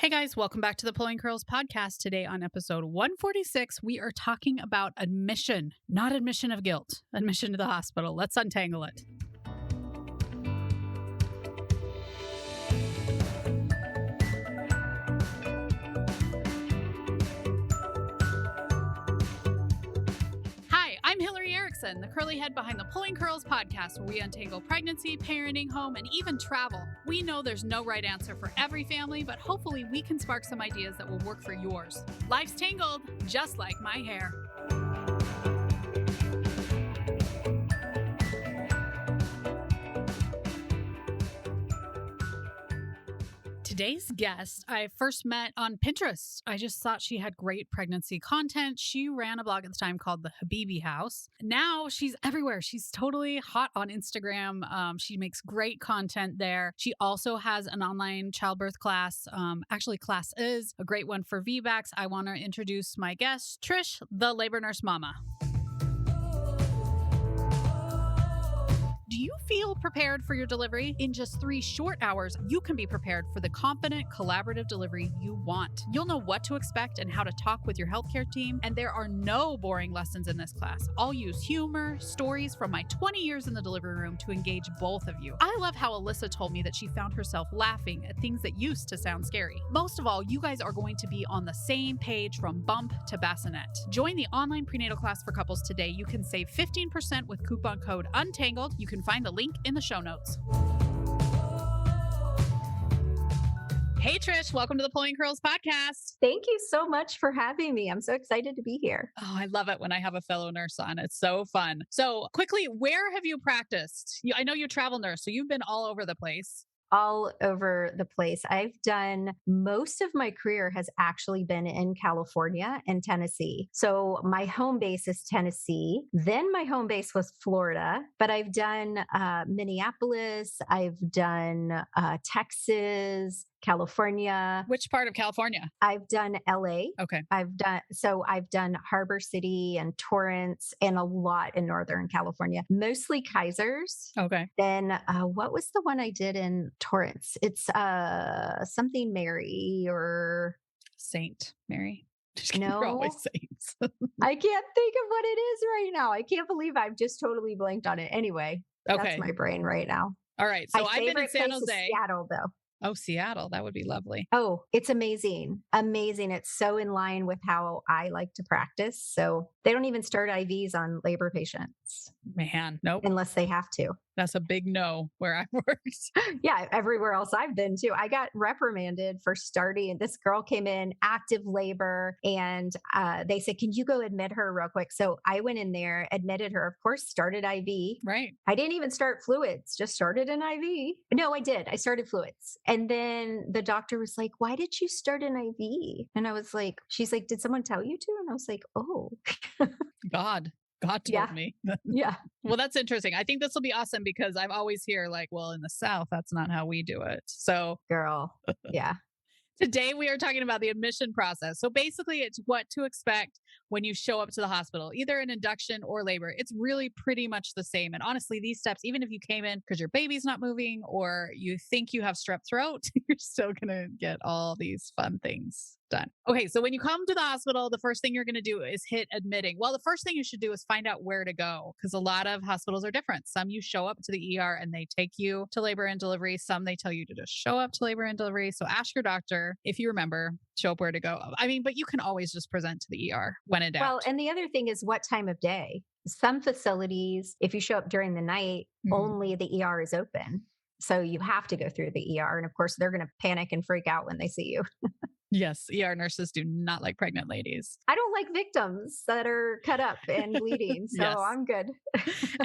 Hey guys, welcome back to the Pulling Curls podcast. Today on episode 146, we are talking about admission, not admission of guilt, admission to the hospital. Let's untangle it. Hi, I'm Hillary Erickson, the curly head behind the Pulling Curls podcast, where we untangle pregnancy, parenting, home, and even travel. We know there's no right answer for every family, but hopefully we can spark some ideas that will work for yours. Life's tangled, just like my hair. Today's guest, I first met on Pinterest. I just thought she had great pregnancy content. She ran a blog at the time called The Habibi House. Now she's everywhere. She's totally hot on Instagram. She makes great content there. She also has an online childbirth class. Actually, class is a great one for VBACs. I want to introduce my guest, Trish, the labor nurse mama. Do you feel prepared for your delivery? In just 3 short hours, you can be prepared for the confident, collaborative delivery you want. You'll know what to expect and how to talk with your healthcare team, and there are no boring lessons in this class. I'll use humor, stories from my 20 years in the delivery room to engage both of you. I love how Alyssa told me that she found herself laughing at things that used to sound scary. Most of all, you guys are going to be on the same page from bump to bassinet. Join the online prenatal class for couples today. You can save 15% with coupon code UNTANGLED. You can find the link in the show notes. Hey Trish, welcome to the Pulling Curls podcast. Thank you so much for having me. I'm so excited to be here. Oh, I love it when I have a fellow nurse on. It's so fun. So quickly, where have you practiced? I know you're a travel nurse, so you've been all over the place. All over the place. I've done most of my career has actually been in California and Tennessee. So my home base is Tennessee. Then my home base was Florida, but I've done Minneapolis. I've done Texas, California. Which part of California? I've done LA. Okay. I've done Harbor City and Torrance and a lot in Northern California, mostly Kaisers. Okay. Then what was the one I did in Torrance? It's something Mary or Saint Mary. No, we're always saints. I can't think of what it is right now. I can't believe I've just totally blanked on it. Anyway, okay. That's my brain right now. All right. So my I've been in San place Jose. Is Seattle, though. Oh, Seattle. That would be lovely. Oh, it's amazing. Amazing. It's so in line with how I like to practice. So they don't even start IVs on labor patients. Man, nope. Unless they have to. That's a big no where I worked. Yeah, everywhere else I've been too. I got reprimanded for starting. This girl came in active labor and they said, can you go admit her real quick? So I went in there, admitted her, of course, started IV. Right. I didn't even start fluids, just started an IV. No, I did. I started fluids. And then the doctor was like, why did you start an IV? And I was like, she's like, did someone tell you to? And I was like, oh. God told me. Yeah. Well, that's interesting. I think this will be awesome because I've always hear like, well, in the South, that's not how we do it. So girl. Yeah. Today, we are talking about the admission process. So basically, it's what to expect when you show up to the hospital, either in induction or labor. It's really pretty much the same. And honestly, these steps, even if you came in because your baby's not moving or you think you have strep throat, you're still going to get all these fun things done. Okay, so when you come to the hospital, the first thing you're going to do is hit admitting. Well, the first thing you should do is find out where to go because a lot of hospitals are different. Some you show up to the ER and they take you to labor and delivery. Some they tell you to just show up to labor and delivery. So ask your doctor, if you remember, show up where to go. I mean, but you can always just present to the ER when in doubt. Well, and the other thing is what time of day. Some facilities, if you show up during the night, only the ER is open. So you have to go through the ER. And of course, they're going to panic and freak out when they see you. Yes, ER nurses do not like pregnant ladies. I don't like victims that are cut up and bleeding, so yes. I'm good.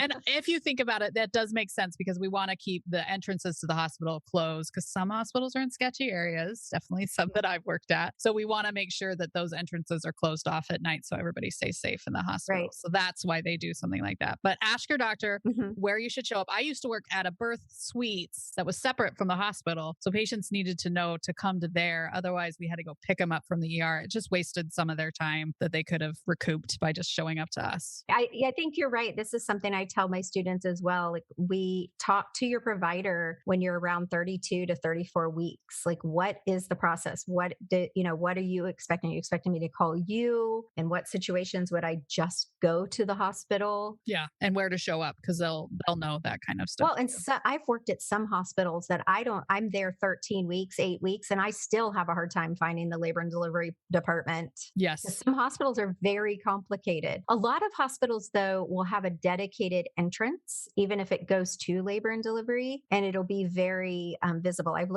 And if you think about it, that does make sense because we want to keep the entrances to the hospital closed because some hospitals are in sketchy areas, definitely some that I've worked at. So we want to make sure that those entrances are closed off at night so everybody stays safe in the hospital. Right. So that's why they do something like that. But ask your doctor where you should show up. I used to work at a birth suites that was separate from the hospital. So patients needed to know to come to there. Otherwise, we had to go pick them up from the ER. It just wasted some of their time that they could have recouped by just showing up to us. I think you're right. This is something I tell my students as well. Like, we talk to your provider when you're around 32 to 34 weeks. Like, what is the process? What are you expecting? Are you expecting me to call you? In what situations would I just go to the hospital? Yeah. And where to show up, because they'll know that kind of stuff. Well, and too. so I've worked at some hospitals that I'm there 13 weeks, 8 weeks, and I still have a hard time finding the labor and delivery department. Yes. Some hospitals are very complicated. A lot of hospitals, though, will have a dedicated entrance, even if it goes to labor and delivery, and it'll be very visible. I've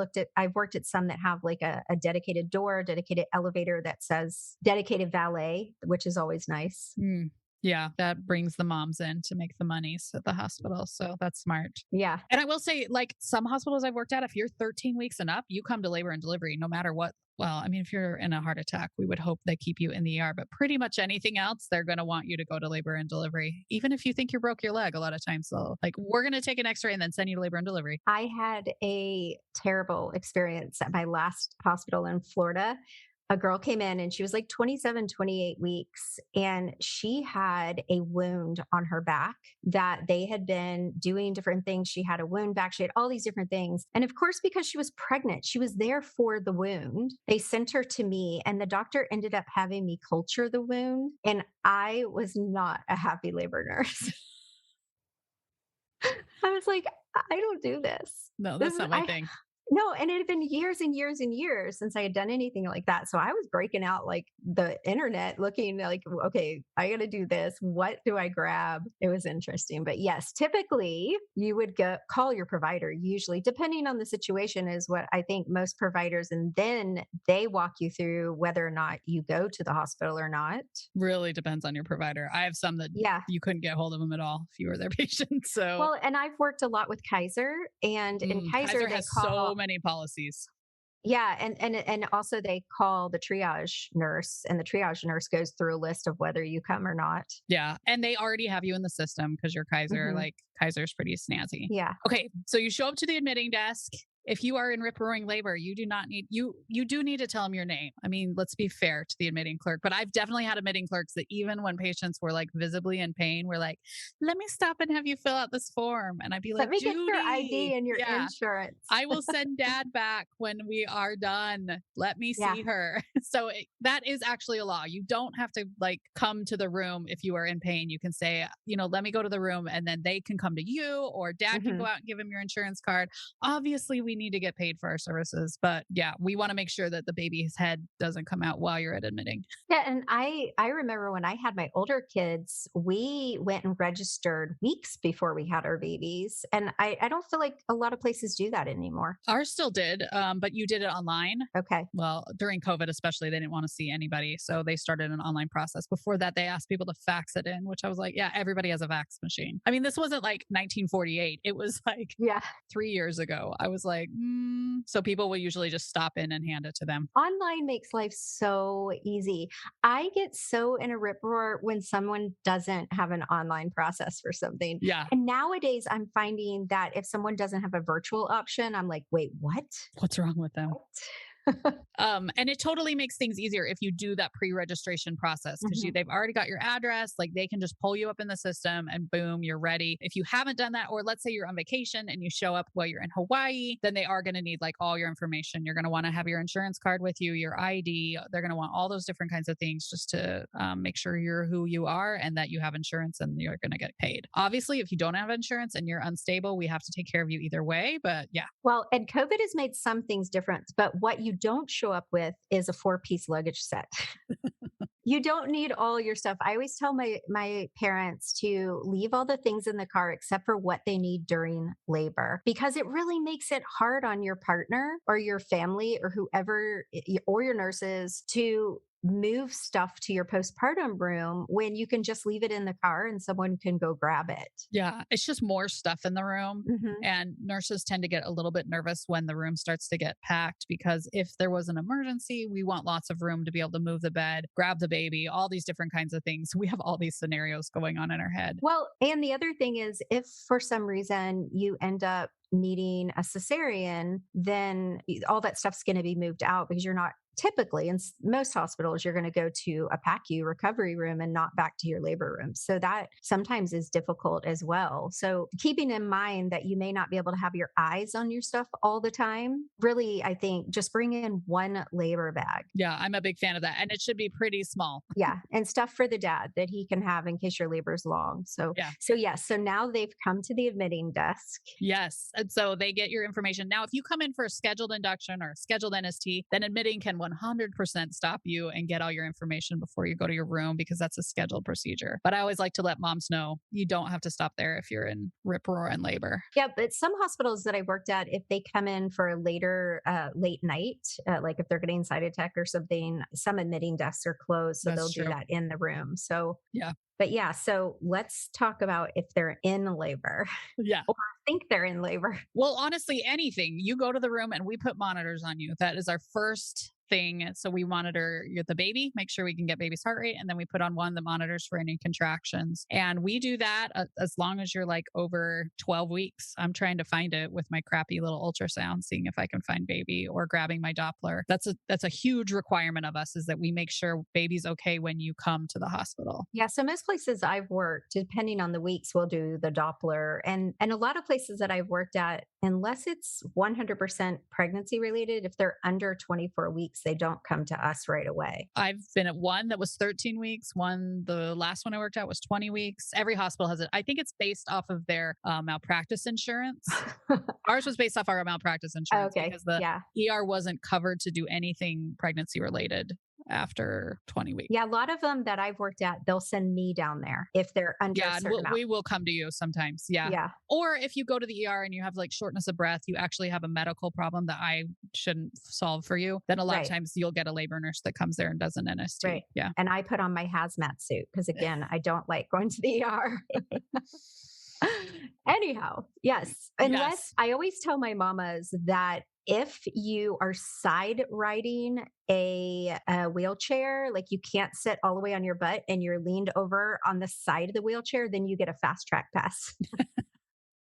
worked at some that have like a dedicated door, dedicated elevator that says dedicated valet, which is always nice. Mm. Yeah, that brings the moms in to make the monies at the hospital. So that's smart. Yeah. And I will say, like some hospitals I've worked at, if you're 13 weeks and up, you come to labor and delivery no matter what. Well, I mean, if you're in a heart attack, we would hope they keep you in the ER, but pretty much anything else, they're going to want you to go to labor and delivery. Even if you think you broke your leg, a lot of times they'll like, we're going to take an x-ray and then send you to labor and delivery. I had a terrible experience at my last hospital in Florida. A girl came in and she was like 27, 28 weeks, and she had a wound on her back that they had been doing different things. She had a wound back. She had all these different things. And of course, because she was pregnant, she was there for the wound. They sent her to me, and the doctor ended up having me culture the wound. And I was not a happy labor nurse. I was like, I don't do this. No, This that's is, not my thing. no, and it had been years and years and years since I had done anything like that. So I was breaking out like the internet looking like, okay, I got to do this. What do I grab? It was interesting. But yes, typically you would call your provider, usually, depending on the situation, is what I think most providers, and then they walk you through whether or not you go to the hospital or not. Really depends on your provider. I have some that Yeah. you couldn't get hold of them at all if you were their patient. So, Well, and I've worked a lot with Kaiser, and in Kaiser, Kaiser they has call. so many policies. Yeah, and also they call the triage nurse, and the triage nurse goes through a list of whether you come or not. Yeah. And they already have you in the system because you're Kaiser. Mhm. Like Kaiser's pretty snazzy. Yeah. Okay. So you show up to the admitting desk. If you are in rip roaring labor, you do not need you do need to tell them your name. I mean, let's be fair to the admitting clerk, but I've definitely had admitting clerks that even when patients were like visibly in pain, were like, "Let me stop and have you fill out this form." And I'd be Let like, me get your ID "Judy, and your yeah, insurance. I will send dad back when we are done. Let me Yeah. see her." So that is actually a law. You don't have to like come to the room if you are in pain. You can say, let me go to the room, and then they can come to you, or dad can go Mhm. out and give him your insurance card. Obviously, we need to get paid for our services, but yeah, we want to make sure that the baby's head doesn't come out while you're at admitting. Yeah, and I remember when I had my older kids, we went and registered weeks before we had our babies, and I don't feel like a lot of places do that anymore. Ours still did, but you did it online. Okay. Well, during COVID, especially, they didn't want to see anybody. So they started an online process. Before that, they asked people to fax it in, which I was like, yeah, everybody has a fax machine. I mean, this wasn't like 1948. It was like Yeah. 3 years ago. I was like, so people will usually just stop in and hand it to them. Online makes life so easy. I get so in a rip roar when someone doesn't have an online process for something. Yeah. And nowadays, I'm finding that if someone doesn't have a virtual option, I'm like, wait, what? What's wrong with them? And it totally makes things easier if you do that pre-registration process, because Mhm. they've already got your address. Like they can just pull you up in the system and boom, you're ready. If you haven't done that, or let's say you're on vacation and you show up while you're in Hawaii, then they are going to need like all your information. You're going to want to have your insurance card with you, your ID. They're going to want all those different kinds of things just to make sure you're who you are and that you have insurance and you're going to get paid. Obviously, if you don't have insurance and you're unstable, we have to take care of you either way. But yeah. Well, and COVID has made some things different, but what you don't show up with is a 4-piece luggage set. You don't need all your stuff. I always tell my parents to leave all the things in the car except for what they need during labor, because it really makes it hard on your partner or your family or whoever, or your nurses, to move stuff to your postpartum room when you can just leave it in the car and someone can go grab it. Yeah, it's just more stuff in the room. Mhm. And nurses tend to get a little bit nervous when the room starts to get packed, because if there was an emergency, we want lots of room to be able to move the bed, grab the baby, all these different kinds of things. We have all these scenarios going on in our head. Well, and the other thing is, if for some reason you end up needing a cesarean, then all that stuff's going to be moved out because you're not typically in most hospitals, you're going to go to a PACU recovery room and not back to your labor room. So that sometimes is difficult as well. So keeping in mind that you may not be able to have your eyes on your stuff all the time, really, I think just bring in one labor bag. Yeah, I'm a big fan of that. And it should be pretty small. Yeah. And stuff for the dad that he can have in case your labor is long. So, Yeah. so yes. So now they've come to the admitting desk. Yes. And so they get your information. Now, if you come in for a scheduled induction or a scheduled NST, then admitting can 100% stop you and get all your information before you go to your room because that's a scheduled procedure. But I always like to let moms know you don't have to stop there if you're in rip roar and labor. Yeah, but some hospitals that I worked at, if they come in for a later, late night, like if they're getting Cytotech or something, some admitting desks are closed, so they'll do that in the room. So yeah. But yeah, so let's talk about if they're in labor. Yeah. Or think they're in labor. Well, honestly, anything. You go to the room and we put monitors on you. That is our first thing. So we monitor the baby, make sure we can get baby's heart rate, and then we put on one that monitors for any contractions. And we do that as long as you're like over 12 weeks. I'm trying to find it with my crappy little ultrasound, seeing if I can find baby, or grabbing my Doppler. That's a huge requirement of us, is that we make sure baby's okay when you come to the hospital. Yeah. So most places I've worked, depending on the weeks, we'll do the Doppler. And a lot of places that I've worked at, unless it's 100% pregnancy related, if they're under 24 weeks, they don't come to us right away. I've been at one that was 13 weeks. The last one I worked at was 20 weeks. Every hospital has it. I think it's based off of their malpractice insurance. Ours was based off our malpractice insurance because the ER wasn't covered to do anything pregnancy related after 20 weeks. Yeah, a lot of them that I've worked at, they'll send me down there if they're under a certain amount. We will come to you sometimes. Yeah. Yeah. Or if you go to the ER and you have like shortness of breath, you actually have a medical problem that I shouldn't solve for you, then a lot of times you'll get a labor nurse that comes there and does an NST. Right. Yeah. And I put on my hazmat suit because, again, I don't like going to the ER. Anyhow, yes. Unless I always tell my mamas that if you are side riding a wheelchair, like you can't sit all the way on your butt and you're leaned over on the side of the wheelchair, then you get a fast track pass.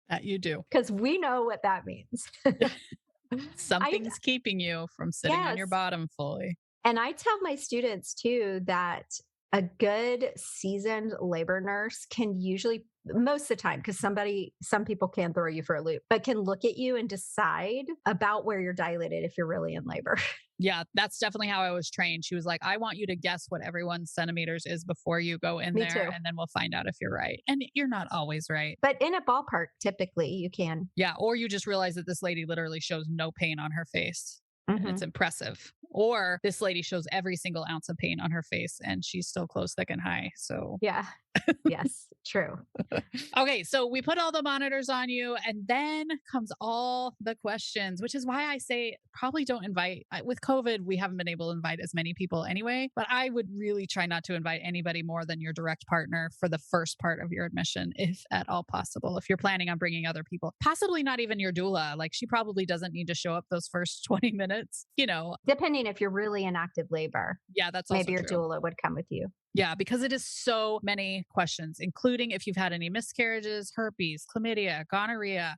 That you do. Because we know what that means. Something's keeping you from sitting on your bottom fully. And I tell my students too that a good seasoned labor nurse can usually, most of the time, because some people can throw you for a loop, but can look at you and decide about where you're dilated if you're really in labor. Yeah, that's definitely how I was trained. She was like, I want you to guess what everyone's centimeters is before you go in there. And then we'll find out if you're right. And you're not always right. But in a ballpark, typically you can. Yeah. Or you just realize that this lady literally shows no pain on her face. And it's impressive. Or this lady shows every single ounce of pain on her face and she's still close, thick, and high. So yeah. Yes, true. Okay, so we put all the monitors on you, and then comes all the questions, which is why I say probably don't invite. With COVID, we haven't been able to invite as many people anyway, but I would really try not to invite anybody more than your direct partner for the first part of your admission, if at all possible. If you're planning on bringing other people, possibly not even your doula, like she probably doesn't need to show up those first 20 minutes, Depending if you're really in active labor. Yeah, that's also maybe your true. doula would come with you. Yeah, because it is so many questions, including if you've had any miscarriages, herpes, chlamydia, gonorrhea,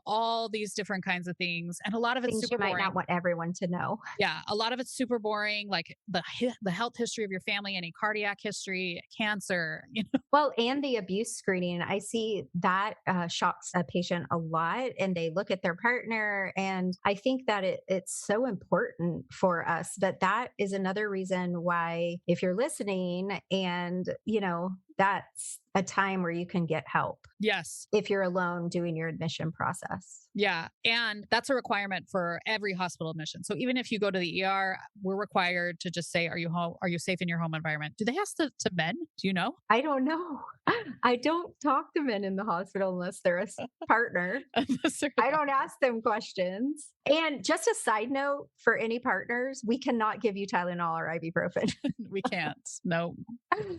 all these different kinds of things. And a lot of it's super boring. You might not want everyone to know. Yeah, a lot of it's super boring, like the health history of your family, any cardiac history, cancer, Well, and the abuse screening, I see that shocks a patient a lot, and they look at their partner. And I think that it's so important for us. But that is another reason why, if you're listening, and that's a time where you can get help. Yes. If you're alone doing your admission process. Yeah. And that's a requirement for every hospital admission. So even if you go to the ER, we're required to just say, are you home? Are you safe in your home environment? Do they ask to men? Do you know? I don't know. I don't talk to men in the hospital unless they're a partner. I don't ask them questions. And just a side note for any partners, we cannot give you Tylenol or ibuprofen. We can't. No.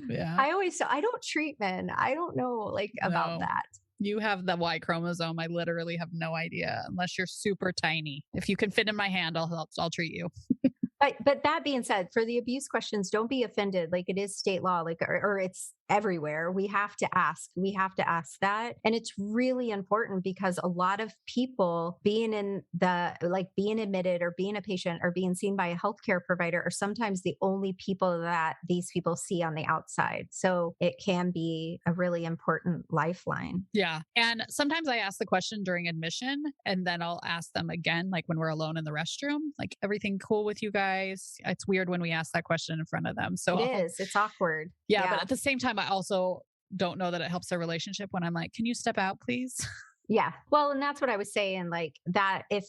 Yeah. I don't treat men. I don't know about that. You have the Y chromosome. I literally have no idea unless you're super tiny. If you can fit in my hand, I'll treat you. But that being said, for the abuse questions, don't be offended. Like, it is state law, like, or it's everywhere. We have to ask. We have to ask that. And it's really important because a lot of people being in the, like, being admitted or being a patient or being seen by a healthcare provider are sometimes the only people that these people see on the outside. So it can be a really important lifeline. Yeah. And sometimes I ask the question during admission and then I'll ask them again, like when we're alone in the restroom, like, everything cool with you guys? It's weird when we ask that question in front of them. So It is. It's awkward. yeah, but Yeah. at the same time, I also don't know that it helps their relationship when I'm like, can you step out, please? Yeah. Well, and that's what I was saying, like that if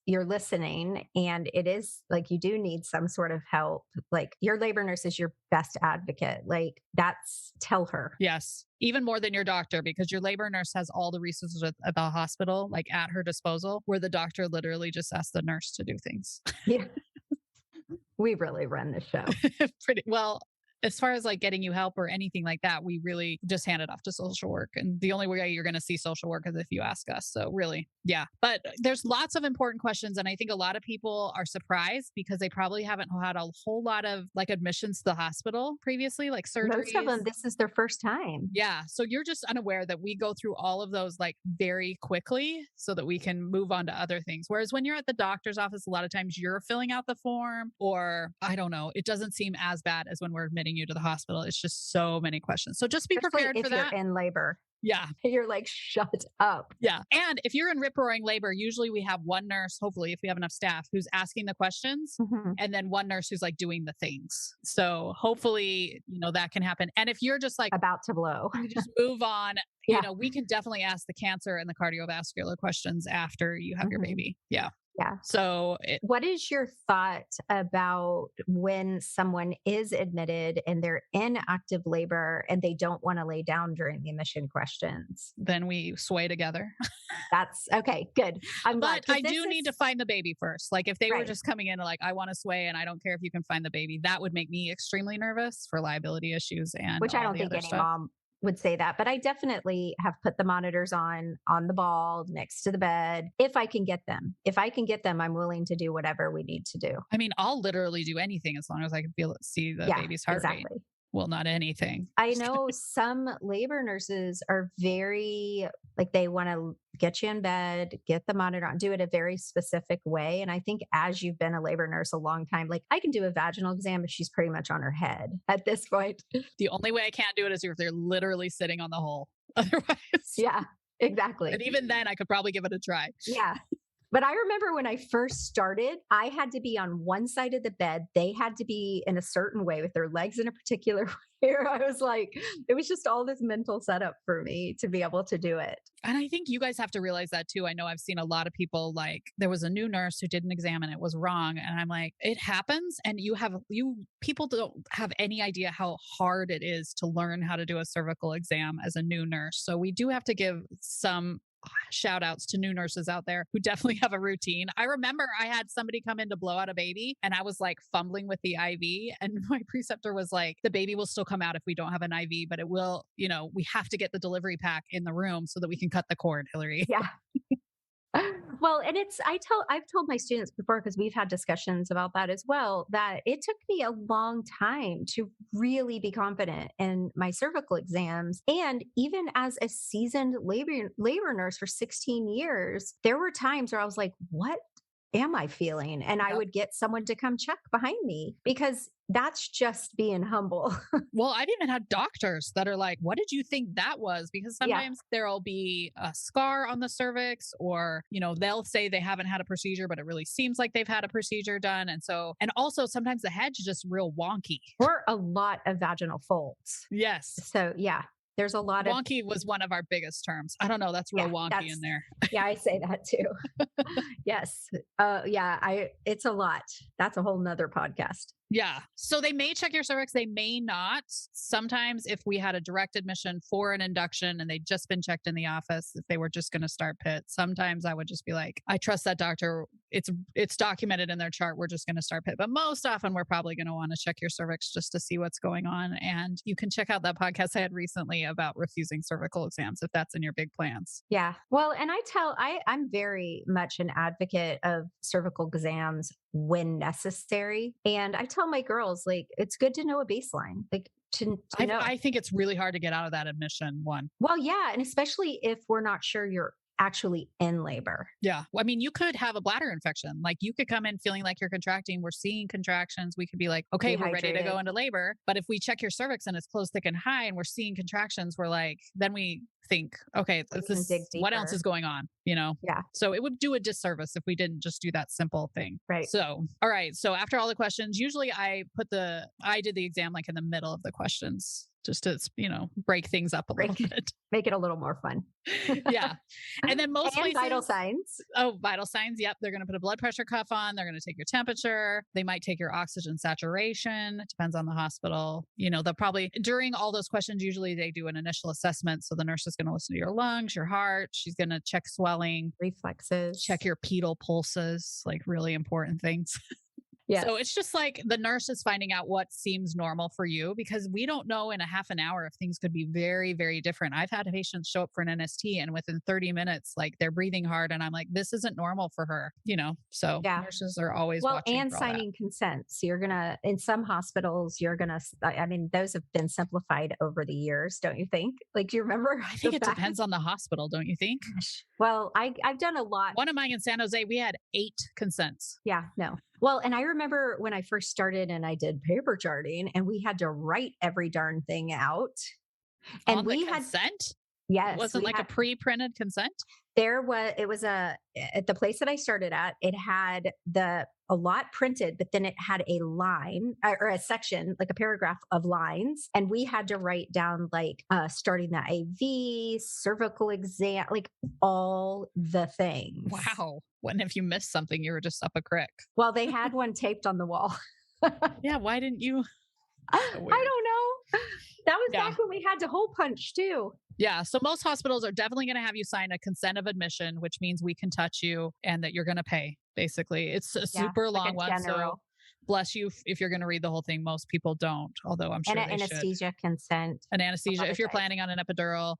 you're listening and it is like you do need some sort of help, like your labor nurse is your best advocate. Like that's tell her. Yes. Even more than your doctor, because your labor nurse has all the resources at the hospital, like at her disposal, where the doctor literally just asks the nurse to do things. Yeah. We really run the show. Pretty well. As far as like getting you help or anything like that, we really just hand it off to social work. And the only way you're going to see social work is if you ask us. So really, yeah. But there's lots of important questions. And I think a lot of people are surprised because they probably haven't had a whole lot of like admissions to the hospital previously, like surgeries. Most of them, this is their first time. Yeah. So you're just unaware that we go through all of those like very quickly so that we can move on to other things. Whereas when you're at the doctor's office, a lot of times you're filling out the form, or I don't know, it doesn't seem as bad as when we're admitting you to the hospital. It's just so many questions. So just be Especially prepared if for that. you're in labor. Yeah. You're like, shut up. Yeah. And if you're in rip roaring labor, usually we have one nurse, hopefully, if we have enough staff, who's asking the questions, and then one nurse who's like doing the things. So hopefully, that can happen. And if you're just like About to blow. you just move on, Yeah. we can definitely ask the cancer and the cardiovascular questions after you have your baby. Yeah. Yeah. So what is your thought about when someone is admitted and they're in active labor and they don't want to lay down during the admission questions? then we sway together. That's okay. Good. I'm glad. But I do need to find the baby first. Like if they were Right. just coming in like, I want to sway and I don't care if you can find the baby, that would make me extremely nervous for liability issues and which I all don't the think other any stuff. mom would say that, but I definitely have put the monitors on the ball next to the bed if I can get them. If I can get them, I'm willing to do whatever we need to do. I mean, I'll literally do anything as long as I can see the Yeah, baby's heart rate. exactly. Well, not anything. I know some labor nurses are very like they want to get you in bed, get the monitor on, do it a very specific way. And I think as you've been a labor nurse a long time, like I can do a vaginal exam if she's pretty much on her head at this point. The only way I can't do it is if they're literally sitting on the hole. Otherwise, Yeah, exactly. and even then, I could probably give it a try. Yeah. But I remember when I first started, I had to be on one side of the bed. They had to be in a certain way with their legs in a particular way. I was like, it was just all this mental setup for me to be able to do it. And I think you guys have to realize that too. I know I've seen a lot of people like there was a new nurse who did an exam and it was wrong. And I'm like, it happens. And people don't have any idea how hard it is to learn how to do a cervical exam as a new nurse. So we do have to give some shout outs to new nurses out there who definitely have a routine. I remember I had somebody come in to blow out a baby and I was like fumbling with the IV and my preceptor was like, the baby will still come out if we don't have an IV, but it will, we have to get the delivery pack in the room so that we can cut the cord, Hillary. Yeah. Well, and I've told my students before, because we've had discussions about that as well, that it took me a long time to really be confident in my cervical exams. And even as a seasoned labor nurse for 16 years, there were times where I was like, what am I feeling? And I would get someone to come check behind me because that's just being humble. Well, I've even had doctors that are like, what did you think that was? Because sometimes there'll be a scar on the cervix or, they'll say they haven't had a procedure, but it really seems like they've had a procedure done. And also sometimes the head's just real wonky. Or a lot of vaginal folds. Yes. So yeah. There's a lot of wonky was one of our biggest terms. I don't know. That's real wonky in there. Yeah, I say that too. Yes. It's a lot. That's a whole nother podcast. Yeah. So they may check your cervix. They may not. Sometimes if we had a direct admission for an induction and they'd just been checked in the office, if they were just going to start PIT, sometimes I would just be like, I trust that doctor. it's documented in their chart. We're just going to start PIT. But most often we're probably going to want to check your cervix just to see what's going on. And you can check out that podcast I had recently about refusing cervical exams if that's in your big plans. Yeah. Well, and I'm very much an advocate of cervical exams when necessary. And I tell my girls, like, it's good to know a baseline, like to know. I think it's really hard to get out of that admission one. Well, yeah. And especially if we're not sure you're actually in labor. Yeah. I mean, you could have a bladder infection. Like you could come in feeling like you're contracting. We're seeing contractions. We could be like, okay, we're ready to go into labor. But if we check your cervix and it's closed, thick, and high, and we're seeing contractions, we're like, then we think, okay, what else is going on? You know? Yeah. So it would do a disservice if we didn't just do that simple thing. Right. So, all right. So after all the questions, usually I did the exam like in the middle of the questions, just to, break things up a little bit. Make it a little more fun. Yeah. And then most places, vital signs. Oh, vital signs. Yep. They're going to put a blood pressure cuff on. They're going to take your temperature. They might take your oxygen saturation. It depends on the hospital. They'll probably, during all those questions, usually they do an initial assessment. So the nurse is going to listen to your lungs, your heart. She's going to check swelling, reflexes, check your pedal pulses, like really important things. Yeah. So it's just like the nurse is finding out what seems normal for you, because we don't know in a half an hour if things could be very, very different. I've had patients show up for an NST and within 30 minutes, like they're breathing hard. And I'm like, this isn't normal for her, So nurses are always watching. And signing consents. You're going to, in some hospitals, those have been simplified over the years, don't you think? Like, do you remember? I think it depends on the hospital, don't you think? Gosh. Well, I've done a lot. One of mine in San Jose, we had 8 consents. Yeah, no. Well, and I remember when I first started and I did paper charting and we had to write every darn thing out. And on we the consent? Yes. It wasn't like a pre-printed consent? It was at the place that I started at, it had a lot printed, but then it had a line or a section, like a paragraph of lines. And we had to write down like starting the IV, cervical exam, like all the things. Wow. When if you missed something, you were just up a creek. Well, they had one taped on the wall. Yeah. Why didn't you? I don't know. That was back when we had to hole punch too. Yeah. So most hospitals are definitely going to have you sign a consent of admission, which means we can touch you and that you're going to pay. Basically, it's a super long one. So bless you if you're going to read the whole thing. Most people don't, although I'm sure an anesthesia consent. An anesthesia. If you're planning on an epidural,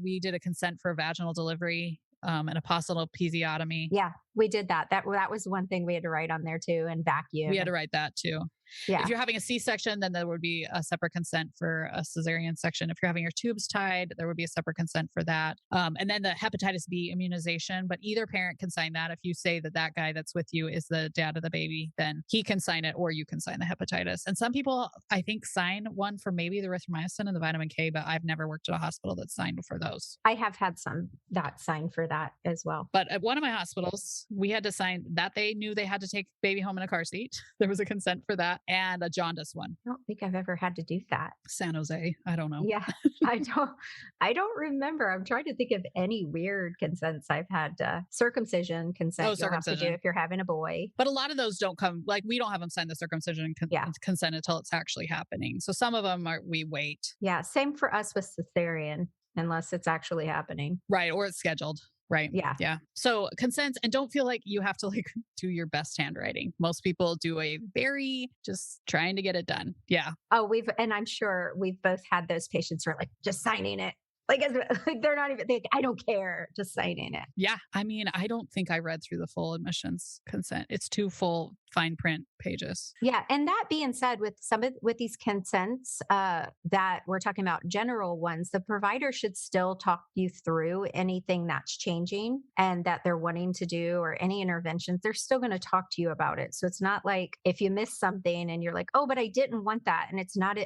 we did a consent for vaginal delivery. An apostille episiotomy. Yeah, we did that. That was one thing we had to write on there too, and vacuum. We had to write that too. Yeah. If you're having a C-section, then there would be a separate consent for a cesarean section. If you're having your tubes tied, there would be a separate consent for that. And then the hepatitis B immunization, but either parent can sign that. If you say that guy that's with you is the dad of the baby, then he can sign it, or you can sign the hepatitis. And some people, I think, sign one for maybe the erythromycin and the vitamin K, but I've never worked at a hospital that signed for those. I have had some that sign for that as well. But at one of my hospitals, we had to sign that they knew they had to take baby home in a car seat. There was a consent for that. And a jaundice one. I don't think I've ever had to do that. San Jose. I don't know. Yeah. I don't remember. I'm trying to think of any weird consents I've had. Circumcision consent. Oh, circumcision. Have to do if you're having a boy. But a lot of those don't come, like we don't have them sign the circumcision consent until it's actually happening. So some of them we wait. Yeah. Same for us with cesarean, unless it's actually happening. Right. Or it's scheduled. Right. Yeah. Yeah. So consents, and don't feel like you have to do your best handwriting. Most people do a very just trying to get it done. Yeah. Oh, and I'm sure we've both had those patients who are like just signing it. Like they're not even thinking, I don't care, just signing it. Yeah. I mean, I don't think I read through the full admissions consent. It's 2 full fine print pages. Yeah. And that being said, with these consents that we're talking about, general ones, the provider should still talk you through anything that's changing and that they're wanting to do, or any interventions. They're still going to talk to you about it. So it's not like if you miss something and you're like, oh, but I didn't want that, and it's not,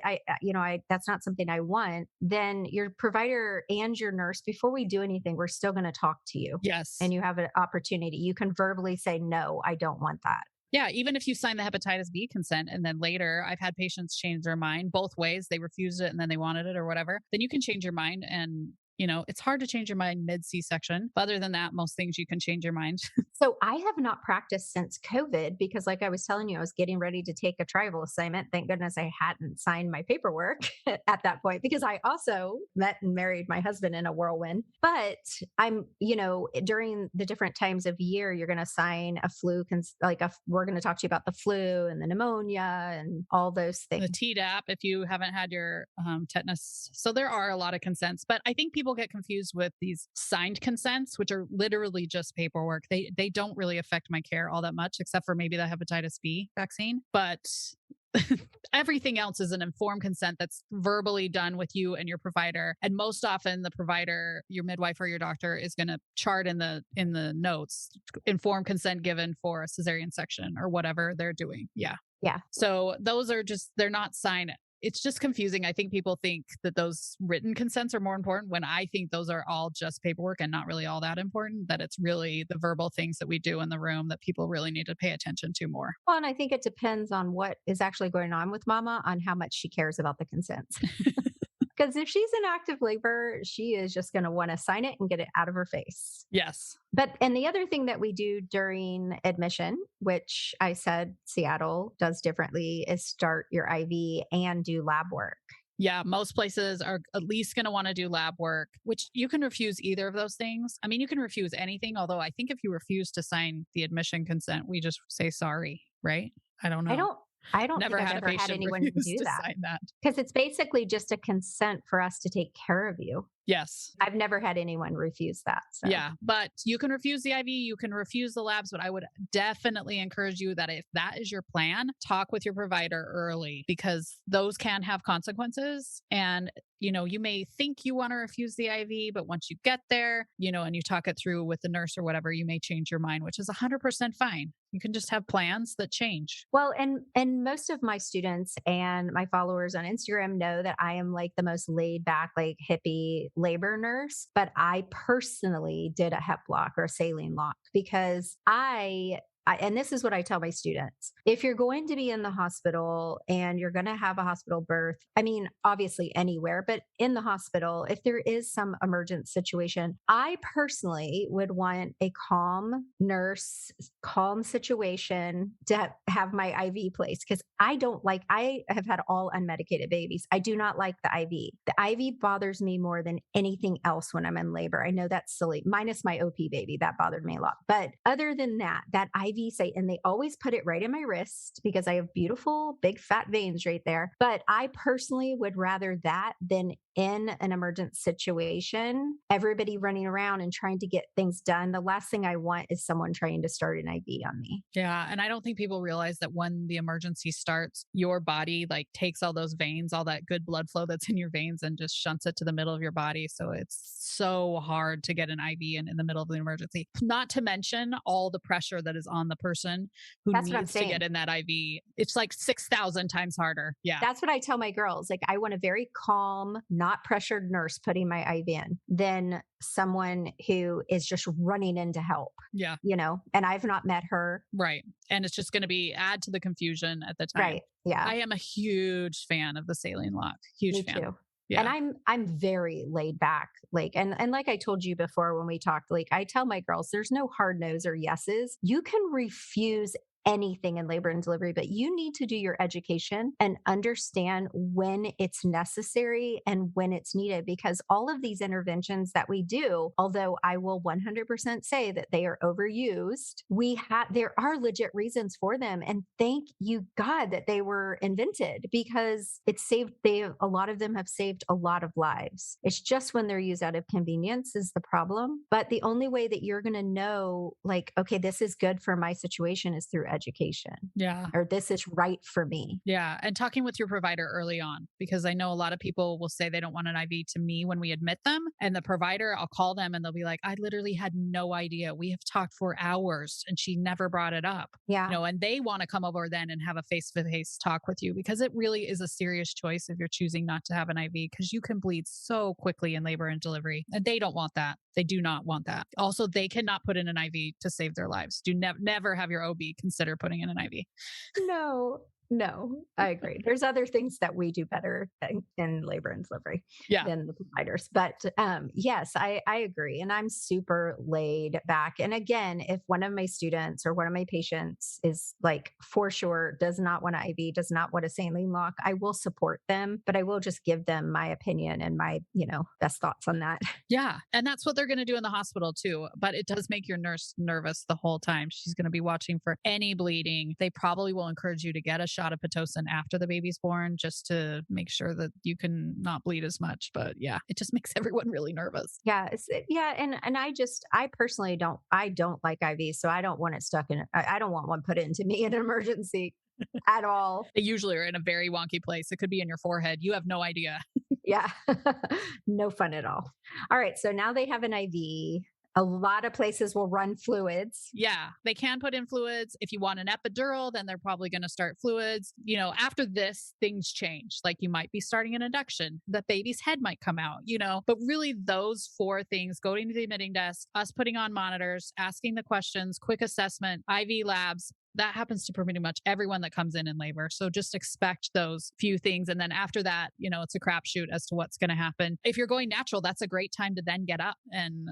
that's not something I want, then your provider and your nurse, before we do anything, we're still going to talk to you. Yes. And you have an opportunity. You can verbally say, no, I don't want that. Yeah, even if you sign the hepatitis B consent and then later I've had patients change their mind both ways. They refused it and then they wanted it or whatever. Then you can change your mind and It's hard to change your mind mid C-section. But other than that, most things you can change your mind. So I have not practiced since COVID because, like I was telling you, I was getting ready to take a travel assignment. Thank goodness I hadn't signed my paperwork at that point because I also met and married my husband in a whirlwind. But during the different times of year, you're going to sign a flu, we're going to talk to you about the flu and the pneumonia and all those The things. Tdap, if you haven't had your tetanus. So there are a lot of consents, but I think people get confused with these signed consents, which are literally just paperwork. They don't really affect my care all that much, except for maybe the hepatitis B vaccine. But everything else is an informed consent that's verbally done with you and your provider. And most often the provider, your midwife or your doctor, is going to chart in the notes, informed consent given for a cesarean section or whatever they're doing. Yeah. Yeah. So those are they're not signed. It's just confusing. I think people think that those written consents are more important when I think those are all just paperwork and not really all that important, that it's really the verbal things that we do in the room that people really need to pay attention to more. Well, and I think it depends on what is actually going on with mama on how much she cares about the consents. Because if she's in active labor, she is just going to want to sign it and get it out of her face. Yes. And the other thing that we do during admission, which I said Seattle does differently, is start your IV and do lab work. Yeah, most places are at least going to want to do lab work, which you can refuse either of those things. I mean, you can refuse anything, although I think if you refuse to sign the admission consent, we just say sorry, right? I don't know. I don't Never think I've had a ever had patient anyone refuse do to that sign that. because it's basically just a consent for us to take care of you. Yes. I've never had anyone refuse that. So. Yeah, but you can refuse the IV, you can refuse the labs, but I would definitely encourage you that if that is your plan, talk with your provider early because those can have consequences. And you may think you want to refuse the IV, but once you get there, and you talk it through with the nurse or whatever, you may change your mind, which is 100% fine. You can just have plans that change. Well, and most of my students and my followers on Instagram know that I am like the most laid back, like hippie labor nurse, but I personally did a hep block or a saline lock because and this is what I tell my students. If you're going to be in the hospital and you're going to have a hospital birth, I mean, obviously anywhere, but in the hospital, if there is some emergent situation, I personally would want a calm nurse, calm situation to have my IV placed because I have had all unmedicated babies. I do not like the IV. The IV bothers me more than anything else when I'm in labor. I know that's silly, minus my OP baby. That bothered me a lot. But other than that IV site, and they always put it right in my wrist because I have beautiful big fat veins right there. But I personally would rather that than in an emergent situation, everybody running around and trying to get things done. The last thing I want is someone trying to start an IV on me. Yeah. And I don't think people realize that when the emergency starts, your body like takes all those veins, all that good blood flow that's in your veins and just shunts it to the middle of your body. So it's so hard to get an IV in the middle of the emergency, not to mention all the pressure that is on the person who needs to get in that IV. It's like 6,000 times harder. Yeah. That's what I tell my girls. Like, I want a very calm, not pressured nurse putting my IV in than someone who is just running in to help. Yeah. And I've not met her. Right. And it's just going to add to the confusion at the time. Right. Yeah. I am a huge fan of the saline lock. Huge Me fan. Too. Yeah. And I'm very laid back. Like, and like I told you before when we talked, like I tell my girls, there's no hard no's or yeses. You can refuse anything in labor and delivery, but you need to do your education and understand when it's necessary and when it's needed, because all of these interventions that we do, although I will 100% say that they are overused, there are legit reasons for them. And thank you God that they were invented because a lot of them have saved a lot of lives. It's just when they're used out of convenience is the problem. But the only way that you're going to know, like, okay, this is good for my situation is through education. Yeah. Or this is right for me. Yeah. And talking with your provider early on, because I know a lot of people will say they don't want an IV to me when we admit them. And the provider, I'll call them and they'll be like, I literally had no idea. We have talked for hours and she never brought it up. Yeah. And they want to come over then and have a face-to-face talk with you because it really is a serious choice if you're choosing not to have an IV because you can bleed so quickly in labor and delivery. And they don't want that. They do not want that. Also, they cannot put in an IV to save their lives. Do never have your OB consider putting in an IV. No. No, I agree. There's other things that we do better in labor and delivery Yeah. than the providers. But yes, I agree. And I'm super laid back. And again, if one of my students or one of my patients is like for sure does not want an IV, does not want a saline lock, I will support them, but I will just give them my opinion and my, best thoughts on that. Yeah. And that's what they're going to do in the hospital too. But it does make your nurse nervous the whole time. She's going to be watching for any bleeding. They probably will encourage you to get a shot of Pitocin after the baby's born just to make sure that you can not bleed as much. But yeah, it just makes everyone really nervous. Yeah, yeah, and I personally don't like IVs, so I don't want it stuck in. I don't want one put into me in an emergency at all. They usually are in a very wonky place. It could be in your forehead. You have no idea. Yeah, no fun at all. All right, so now they have an IV. A lot of places will run fluids. Yeah, they can put in fluids. If you want an epidural, then they're probably going to start fluids. After this, things change. Like you might be starting an induction, the baby's head might come out, but really those four things, going to the admitting desk, us putting on monitors, asking the questions, quick assessment, IV labs, that happens to pretty much everyone that comes in labor. So just expect those few things. And then after that, it's a crapshoot as to what's going to happen. If you're going natural, that's a great time to then get up and,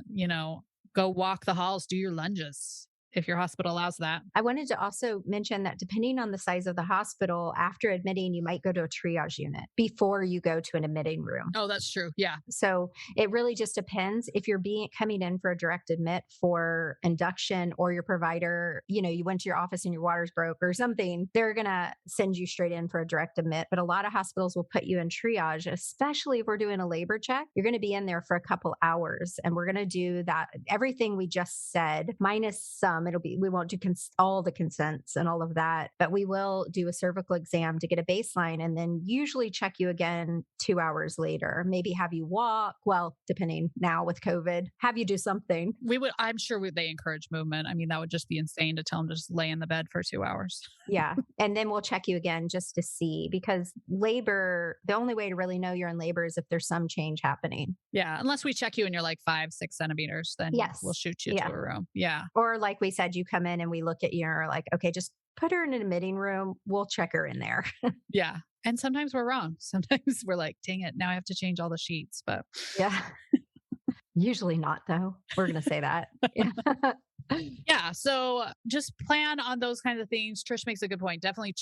go walk the halls, do your lunges if your hospital allows that. I wanted to also mention that depending on the size of the hospital, after admitting, you might go to a triage unit before you go to an admitting room. Oh, that's true. Yeah. So it really just depends. If you're coming in for a direct admit for induction, or your provider, you went to your office and your waters broke or something, they're going to send you straight in for a direct admit. But a lot of hospitals will put you in triage, especially if we're doing a labor check. You're going to be in there for a couple hours, and we're going to do that. Everything we just said, minus some. We won't do all the consents and all of that, but we will do a cervical exam to get a baseline, and then usually check you again 2 hours later, maybe have you walk. Well, depending now with COVID, have you do something. I'm sure they encourage movement. I mean, that would just be insane to tell them to just lay in the bed for 2 hours. Yeah. And then we'll check you again just to see, because labor, the only way to really know you're in labor is if there's some change happening. Yeah. Unless we check you and you're like 5-6 centimeters, then yes, we'll shoot you to a room. Yeah. Or like we said, you come in and we look at you and are like, okay, just put her in an admitting room. We'll check her in there. Yeah. And sometimes we're wrong. Sometimes we're like, dang it, now I have to change all the sheets. But yeah. Usually not, though. We're going to say that. Yeah. Yeah. So just plan on those kinds of things. Trish makes a good point. Definitely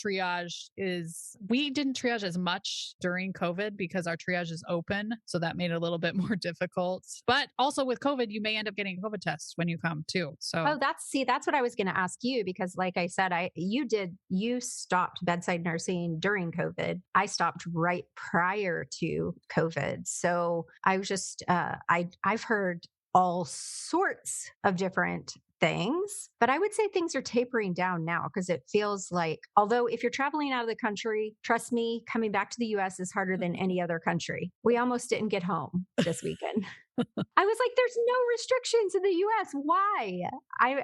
we didn't triage as much during COVID because our triage is open. So that made it a little bit more difficult. But also with COVID, you may end up getting a COVID test when you come too. So that's what I was going to ask you, because like I said, you stopped bedside nursing during COVID. I stopped right prior to COVID. So I was just, I've heard all sorts of different things, but I would say things are tapering down now, because it feels like, although if you're traveling out of the country, trust me, coming back to the US is harder than any other country. We almost didn't get home this weekend. I was like, there's no restrictions in the US. Why?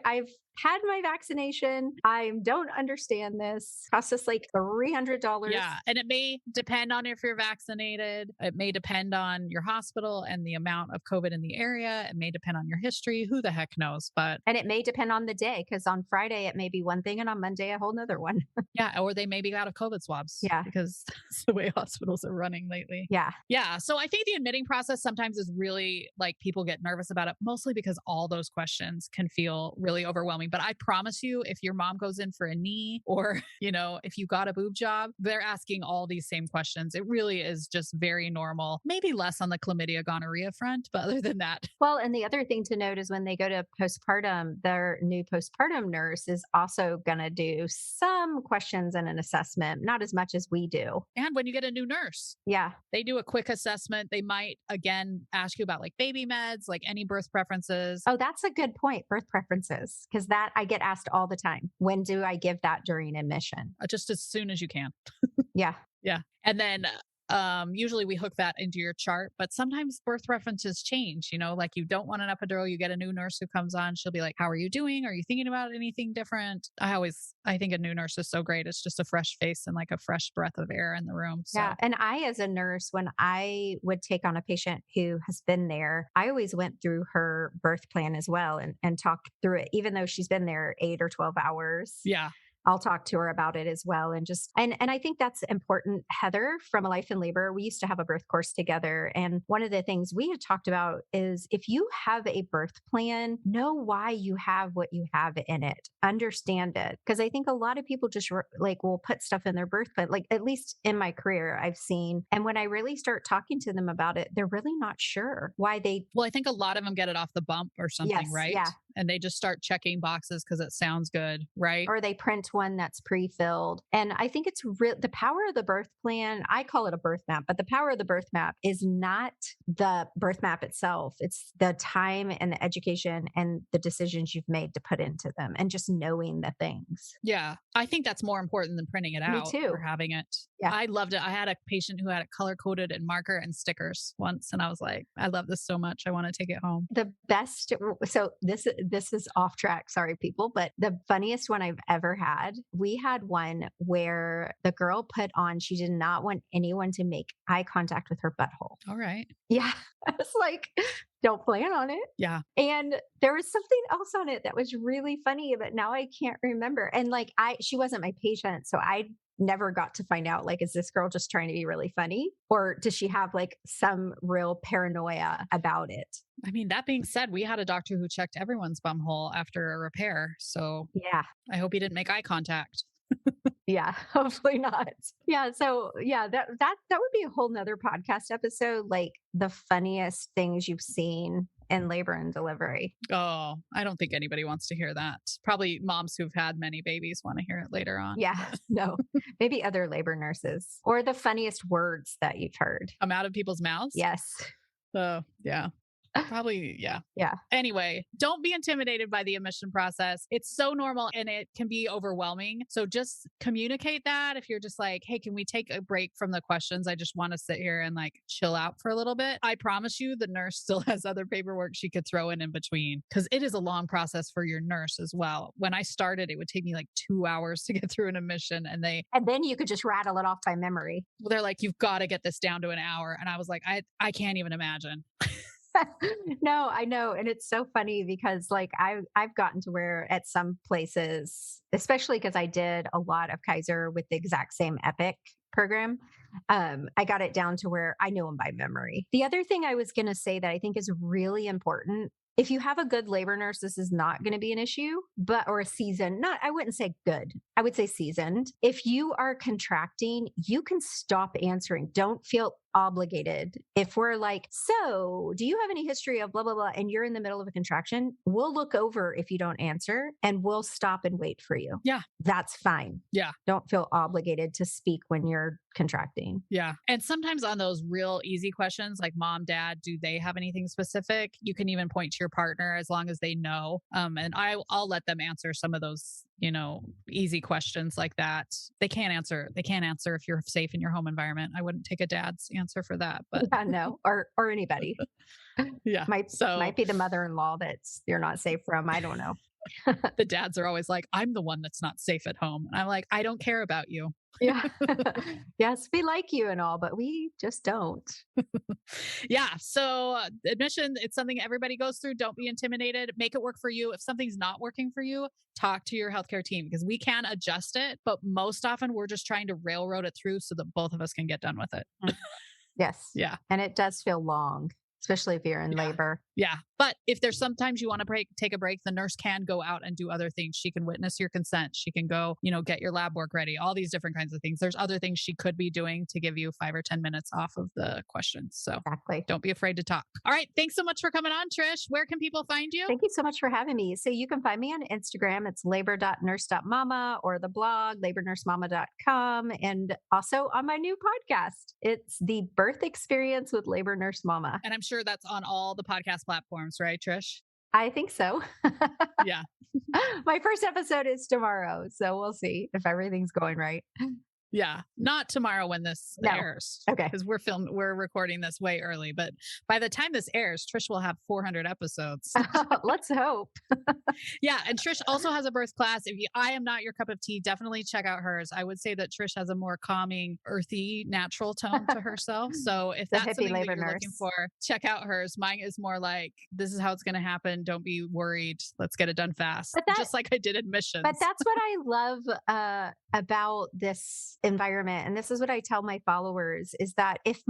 I've had my vaccination. I don't understand this. Cost us like $300. Yeah. And it may depend on if you're vaccinated. It may depend on your hospital and the amount of COVID in the area. It may depend on your history. Who the heck knows? And it may depend on the day, because on Friday it may be one thing and on Monday a whole nother one. Yeah. Or they may be out of COVID swabs. Yeah. Because that's the way hospitals are running lately. Yeah. Yeah. So I think the admitting process sometimes is really like people get nervous about it, mostly because all those questions can feel really overwhelming. But I promise you, if your mom goes in for a knee, or, if you got a boob job, they're asking all these same questions. It really is just very normal, maybe less on the chlamydia gonorrhea front, but other than that. Well, and the other thing to note is when they go to postpartum, their new postpartum nurse is also going to do some questions and an assessment, not as much as we do. And when you get a new nurse, yeah, they do a quick assessment. They might, again, ask you about like baby meds, like any birth preferences. Oh, that's a good point. Birth preferences. Because that I get asked all the time. When do I give that during admission? Just as soon as you can. Yeah. Yeah. And then usually we hook that into your chart, but sometimes birth references change, like you don't want an epidural, you get a new nurse who comes on. She'll be like, how are you doing? Are you thinking about anything different? I think a new nurse is so great. It's just a fresh face and like a fresh breath of air in the room. So. Yeah. And I, as a nurse, when I would take on a patient who has been there, I always went through her birth plan as well and talked through it, even though she's been there 8 or 12 hours. Yeah. I'll talk to her about it as well. And just, and I think that's important. Heather from A Life in Labor, we used to have a birth course together. And one of the things we had talked about is if you have a birth plan, know why you have what you have in it, understand it. Because I think a lot of people just like will put stuff in their birth plan, like at least in my career, I've seen. And when I really start talking to them about it, they're really not sure why they. Well, I think a lot of them get it off the bump or something, Yes, right? yeah. And they just start checking boxes because it sounds good, right? Or they print one that's pre-filled. And I think it's the power of the birth plan. I call it a birth map, but the power of the birth map is not the birth map itself. It's the time and the education and the decisions you've made to put into them and just knowing the things. Yeah. I think that's more important than printing it Me out too. or having it. Yeah. I loved it. I had a patient who had it color coded in marker and stickers once. And I was like, I love this so much. I want to take it home. The best. So this is off track. Sorry, people, but the funniest one I've ever had. We had one where the girl put on she did not want anyone to make eye contact with her butthole. All right. Yeah, I was like, don't plan on it. Yeah. And there was something else on it that was really funny, but now I can't remember. And like she wasn't my patient, so I never got to find out, like, is this girl just trying to be really funny? Or does she have like some real paranoia about it? I mean, that being said, we had a doctor who checked everyone's bum hole after a repair. So yeah, I hope he didn't make eye contact. Yeah, hopefully not. Yeah. So yeah, that would be a whole nother podcast episode, like the funniest things you've seen in labor and delivery. Oh, I don't think anybody wants to hear that. Probably moms who've had many babies want to hear it later on. Yeah. No, maybe other labor nurses or the funniest words that you've heard come out of people's mouths. Yes. So yeah. Probably, yeah. Yeah. Anyway, don't be intimidated by the admission process. It's so normal and it can be overwhelming. So just communicate that. If you're just like, hey, can we take a break from the questions? I just want to sit here and like chill out for a little bit. I promise you, the nurse still has other paperwork she could throw in between because it is a long process for your nurse as well. When I started, it would take me like 2 hours to get through an admission and then you could just rattle it off by memory. They're like, you've got to get this down to an hour. And I was like, I can't even imagine. No, I know. And it's so funny because like I've gotten to where at some places, especially because I did a lot of Kaiser with the exact same Epic program, I got it down to where I know them by memory. The other thing I was going to say that I think is really important, if you have a good labor nurse, this is not going to be an issue, or a seasoned, I wouldn't say good. I would say seasoned. If you are contracting, you can stop answering. Don't feel obligated. If we're like, so do you have any history of blah, blah, blah, and you're in the middle of a contraction, we'll look over if you don't answer and we'll stop and wait for you. Yeah. That's fine. Yeah. Don't feel obligated to speak when you're contracting. Yeah. And sometimes on those real easy questions like mom, dad, do they have anything specific? You can even point to your partner as long as they know. And I'll let them answer some of those, easy questions like that. They can't answer if you're safe in your home environment. I wouldn't take a dad's answer for that, but yeah, no, or anybody. Yeah. Might be the mother-in-law that's you're not safe from. I don't know. The dads are always like, I'm the one that's not safe at home. And I'm like, I don't care about you. Yeah. Yes, we like you and all, but we just don't. Yeah. So admission, it's something everybody goes through. Don't be intimidated. Make it work for you. If something's not working for you, talk to your healthcare team because we can adjust it. But most often we're just trying to railroad it through so that both of us can get done with it. Yes. Yeah. And it does feel long, especially if you're in labor. Yeah. But if there's sometimes you want to take a break, the nurse can go out and do other things. She can witness your consent. She can go, get your lab work ready, all these different kinds of things. There's other things she could be doing to give you 5 or 10 minutes off of the questions. So exactly. Don't be afraid to talk. All right. Thanks so much for coming on, Trish. Where can people find you? Thank you so much for having me. So you can find me on Instagram. It's labor.nurse.mama or the blog, labornursemama.com. And also on my new podcast. It's The Birth Experience with Labor Nurse Mama. And I'm sure that's on all the podcast platforms, right, Trish? I think so. Yeah. My first episode is tomorrow. So we'll see if everything's going right. Yeah, not tomorrow when this No. airs. Okay. Because we're recording this way early. But by the time this airs, Trish will have 400 episodes. Let's hope. Yeah, and Trish also has a birth class. I am not your cup of tea, definitely check out hers. I would say that Trish has a more calming, earthy, natural tone to herself. So if The that's hippie something that labor you're looking nurse. for, check out hers. Mine is more like, this is how it's going to happen. Don't be worried. Let's get it done fast. Just like I did admissions. But that's what I love about this environment. And this is what I tell my followers is that if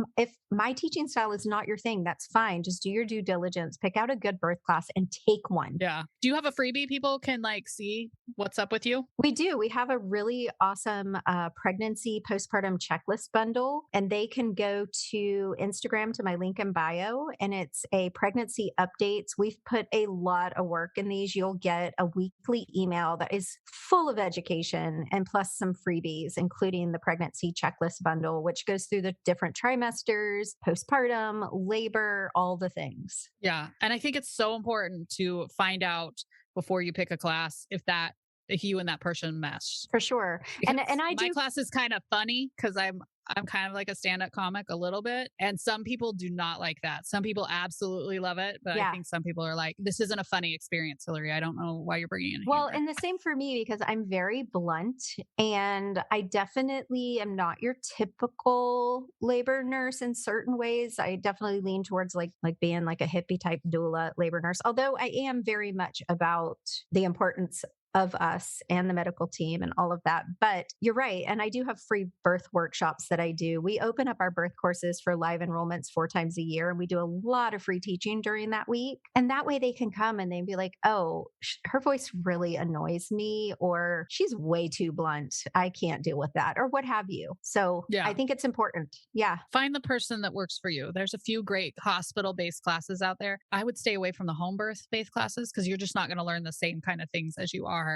my teaching style is not your thing, that's fine. Just do your due diligence, pick out a good birth class and take one. Yeah. Do you have a freebie people can like see what's up with you? We do. We have a really awesome pregnancy postpartum checklist bundle, and they can go to Instagram to my link in bio, and it's a pregnancy updates. We've put a lot of work in these. You'll get a weekly email that is full of education and plus some freebies, including the pregnancy checklist bundle, which goes through the different trimesters, postpartum, labor, all the things. Yeah. And I think it's so important to find out before you pick a class if you and that person mesh. For sure. And my class is kind of funny because I'm kind of like a stand-up comic a little bit. And some people do not like that. Some people absolutely love it. But I think some people are like, this isn't a funny experience, Hillary. I don't know why you're bringing in Well, humor. and the same for me because I'm very blunt and I definitely am not your typical labor nurse in certain ways. I definitely lean towards like being like a hippie type doula labor nurse, although I am very much about the importance of us and the medical team and all of that. But you're right. And I do have free birth workshops that I do. We open up our birth courses for live enrollments 4 times a year. And we do a lot of free teaching during that week. And that way they can come and they'd be like, oh, her voice really annoys me, or she's way too blunt. I can't deal with that, or what have you. So I think it's important. Yeah. Find the person that works for you. There's a few great hospital-based classes out there. I would stay away from the home birth-based classes because you're just not going to learn the same kind of things as you are.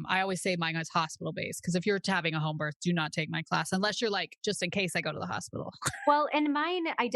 I always say mine is hospital based because if you're having a home birth, do not take my class unless you're like, just in case I go to the hospital. Well, and mine, I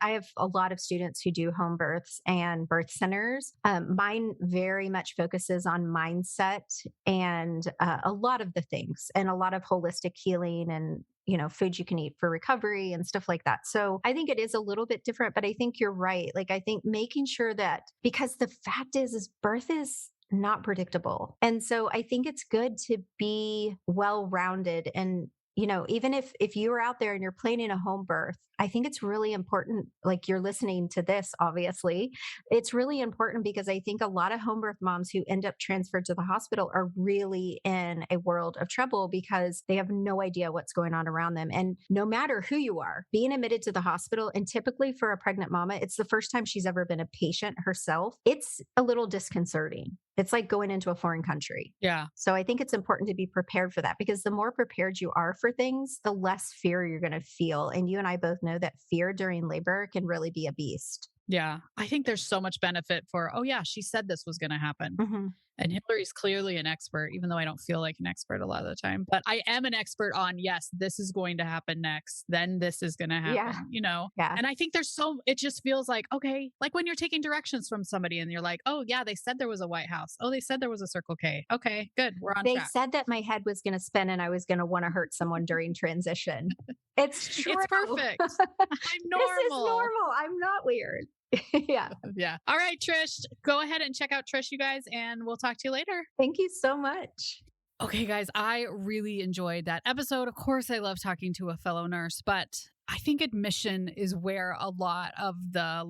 have a lot of students who do home births and birth centers. Mine very much focuses on mindset and a lot of the things and a lot of holistic healing and food you can eat for recovery and stuff like that. So I think it is a little bit different, but I think you're right. Like, I think making sure that, because the fact is birth is not predictable. And so I think it's good to be well-rounded. And, even if you're out there and you're planning a home birth, I think it's really important, like you're listening to this, obviously, it's really important because I think a lot of home birth moms who end up transferred to the hospital are really in a world of trouble because they have no idea what's going on around them. And no matter who you are, being admitted to the hospital, and typically for a pregnant mama, it's the first time she's ever been a patient herself. It's a little disconcerting. It's like going into a foreign country. Yeah. So I think it's important to be prepared for that because the more prepared you are for things, the less fear you're going to feel. And you and I both know that fear during labor can really be a beast. Yeah. I think there's so much benefit for, oh yeah, she said this was going to happen. Mm-hmm. And Hillary's clearly an expert, even though I don't feel like an expert a lot of the time. But I am an expert on, yes, this is going to happen next. Then this is going to happen, Yeah. And I think it just feels like, okay, like when you're taking directions from somebody and you're like, oh yeah, they said there was a White House. Oh, they said there was a Circle K. Okay, good. We're on track. They said that my head was going to spin and I was going to want to hurt someone during transition. It's true. It's perfect. I'm normal. This is normal. I'm not weird. Yeah. Yeah. All right, Trish, go ahead and check out Trish, you guys, and we'll talk to you later. Thank you so much. Okay, guys, I really enjoyed that episode. Of course, I love talking to a fellow nurse, but I think admission is where a lot of the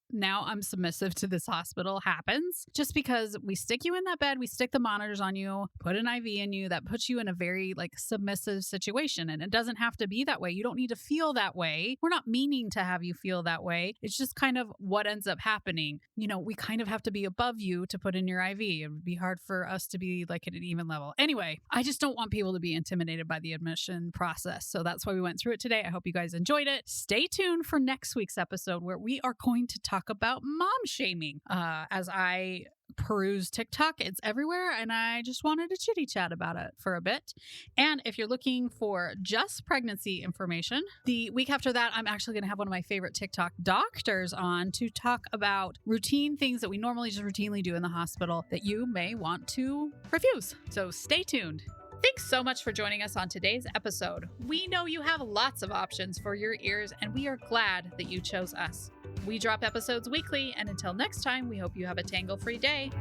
now I'm submissive to this hospital happens, just because we stick you in that bed, we stick the monitors on you, put an IV in you, that puts you in a very submissive situation. And it doesn't have to be that way. You don't need to feel that way. We're not meaning to have you feel that way. It's just kind of what ends up happening. We kind of have to be above you to put in your IV. It would be hard for us to be at an even level. Anyway, I just don't want people to be intimidated by the admission process. So that's why we went through it today. I hope you guys enjoyed it. Stay tuned for next week's episode where we are going to talk about mom shaming. As I peruse TikTok, it's everywhere, and I just wanted to chitty chat about it for a bit. And if you're looking for just pregnancy information, the week after that, I'm actually going to have one of my favorite TikTok doctors on to talk about routine things that we normally just routinely do in the hospital that you may want to refuse. So stay tuned. Thanks so much for joining us on today's episode. We know you have lots of options for your ears, and we are glad that you chose us. We drop episodes weekly, and until next time, we hope you have a tangle-free day.